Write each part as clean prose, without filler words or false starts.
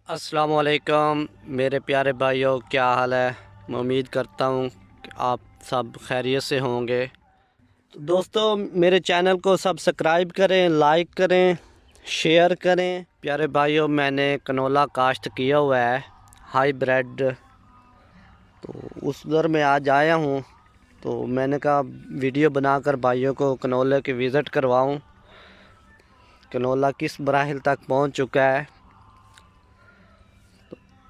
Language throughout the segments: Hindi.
अस्सलाम वालेकुम मेरे प्यारे भाइयों, क्या हाल है। मैं उम्मीद करता हूँ कि आप सब खैरियत से होंगे। तो दोस्तों, मेरे चैनल को सब्सक्राइब करें, लाइक करें, शेयर करें। प्यारे भाइयों, मैंने कनोला काश्त किया हुआ है हाईब्रिड। तो उस दर में आज आया हूँ, तो मैंने कहा वीडियो बनाकर भाइयों को कनोले की विज़िट करवाऊँ। कनोला किस मराहिल तक पहुँच चुका है।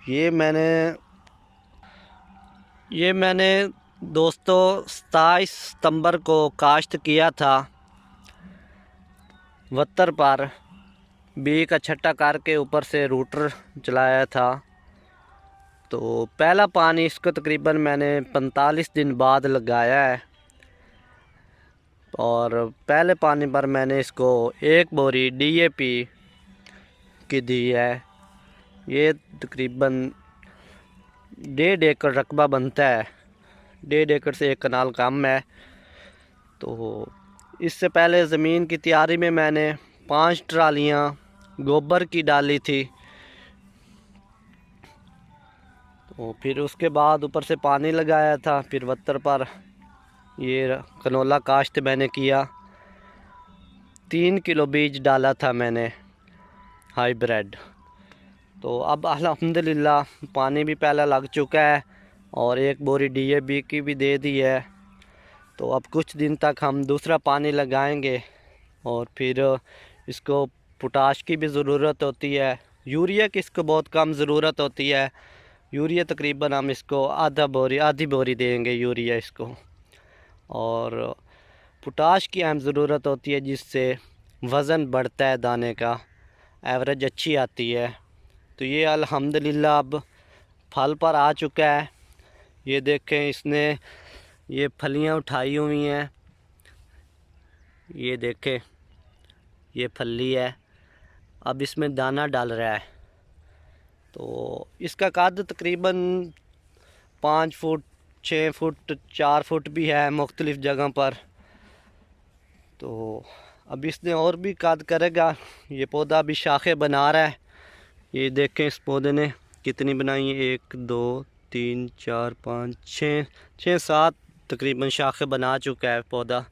ये मैंने दोस्तों 27 सितंबर को काश्त किया था। वत्तर पर बी का छट्टा करके ऊपर से रूटर चलाया था। तो पहला पानी इसको तकरीबन मैंने 45 दिन बाद लगाया है, और पहले पानी पर मैंने इसको एक बोरी डीएपी की दी है। ये तकरीबन 1.5 एकड़ रकबा बनता है। 1.5 एकड़ से एक कनाल कम है। तो इससे पहले ज़मीन की तैयारी में मैंने 5 ट्रालियाँ गोबर की डाली थी। तो फिर उसके बाद ऊपर से पानी लगाया था। फिर वत्तर पर ये कनोला काश्त मैंने किया। 3 किलो बीज डाला था मैंने हाईब्रिड। तो अब अल्हम्दुलिल्लाह पानी भी पहला लग चुका है, और एक बोरी डीएपी की भी दे दी है। तो अब कुछ दिन तक हम दूसरा पानी लगाएंगे, और फिर इसको पोटाश की भी ज़रूरत होती है। यूरिया की इसको बहुत कम ज़रूरत होती है। यूरिया तकरीबन हम इसको आधी बोरी देंगे यूरिया इसको। और पोटाश की अहम ज़रूरत होती है, जिससे वज़न बढ़ता है दाने का, एवरेज अच्छी आती है। तो ये अल्हम्दुलिल्लाह अब फल पर आ चुका है। ये देखें, इसने ये फलियां उठाई हुई हैं। ये देखें, ये फली है। अब इसमें दाना डाल रहा है। तो इसका कद तकरीबन 5 फुट, 6 फुट, 4 फुट भी है मुख्तलिफ़ जगह पर। तो अब इसने और भी कद करेगा। ये पौधा अभी शाखें बना रहा है। ये देखें, इस पौधे ने कितनी बनाई है, 1 2 3 4 5 6 7 तकरीबन शाखें बना चुका है पौधा।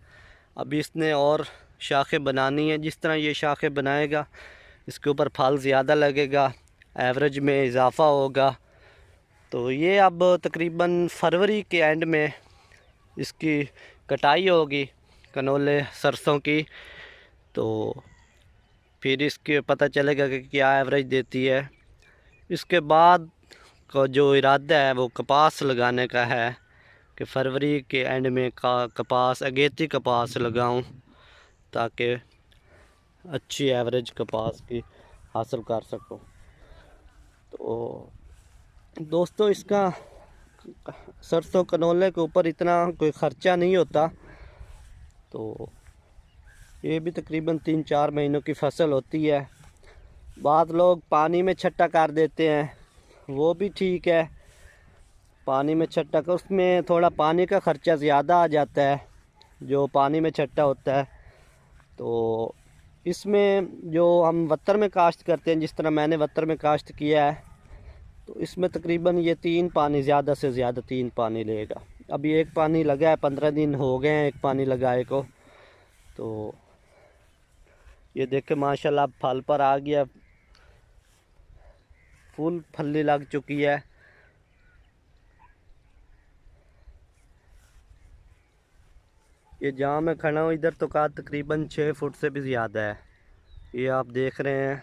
अभी इसने और शाखें बनानी है। जिस तरह ये शाखें बनाएगा, इसके ऊपर फल ज़्यादा लगेगा, एवरेज में इजाफ़ा होगा। तो ये अब तकरीबन फरवरी के एंड में इसकी कटाई होगी कनोले सरसों की। तो फिर इसके पता चलेगा कि क्या एवरेज देती है। इसके बाद का जो इरादा है वो कपास लगाने का है, कि फरवरी के एंड में कपास, अगेती कपास लगाऊं, ताकि अच्छी एवरेज कपास की हासिल कर सकूं। तो दोस्तों, इसका सरसों कनोले के ऊपर इतना कोई ख़र्चा नहीं होता। तो ये भी तकरीबन 3-4 महीनों की फ़सल होती है। बाद लोग पानी में छट्टा कर देते हैं, वो भी ठीक है। पानी में छट्टा कर, उसमें थोड़ा पानी का ख़र्चा ज़्यादा आ जाता है जो पानी में छट्टा होता है। तो इसमें जो हम वत्तर में काश्त करते हैं, जिस तरह मैंने वत्तर में काश्त किया है, तो इसमें तकरीबन ये 3 पानी, ज़्यादा से ज़्यादा 3 पानी लेगा। अभी एक पानी लगा है, 15 दिन हो गए हैं एक पानी लगाए को। तो ये देखे माशाल्लाह फल पर आ गया, फुल फली लग चुकी है। ये जहाँ मैं खड़ा हूँ, इधर तो का तकरीबन 6 फुट से भी ज़्यादा है। ये आप देख रहे हैं।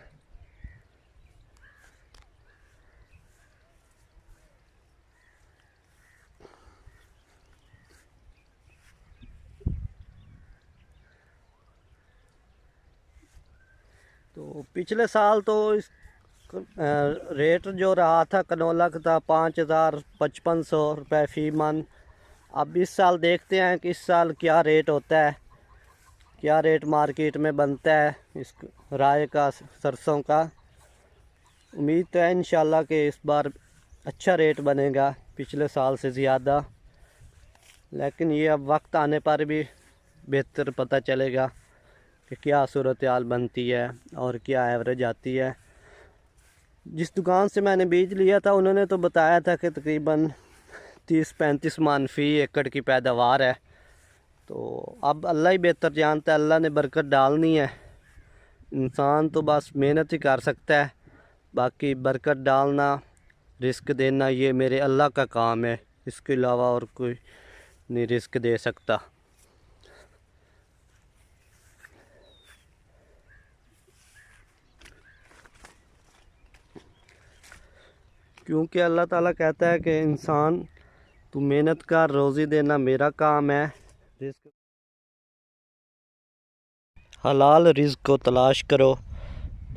तो पिछले साल तो इस रेट जो रहा था कनोला का था 5,000-5,500 रुपये फ़ी मन। अब इस साल देखते हैं कि इस साल क्या रेट होता है, क्या रेट मार्केट में बनता है इस राय का, सरसों का। उम्मीद तो है इंशाल्लाह कि इस बार अच्छा रेट बनेगा पिछले साल से ज़्यादा। लेकिन ये अब वक्त आने पर भी बेहतर पता चलेगा कि क्या सूरत हाल बनती है और क्या एवरेज आती है। जिस दुकान से मैंने बीज लिया था उन्होंने तो बताया था कि तकरीबन 30-35 मन फी एकड़ की पैदावार है। तो अब अल्लाह ही बेहतर जानता है, अल्लाह ने बरकत डालनी है। इंसान तो बस मेहनत ही कर सकता है, बाकी बरकत डालना, रिस्क देना ये मेरे अल्लाह का काम है। इसके अलावा और कोई नहीं रिस्क दे सकता। क्योंकि अल्लाह ताला कहता है कि इंसान तू मेहनत कर, रोज़ी देना मेरा काम है। रिस्क हलाल रिस्क को तलाश करो।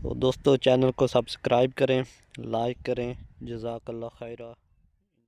तो दोस्तों चैनल को सब्सक्राइब करें, लाइक करें। जज़ाकल्लाह खैरा।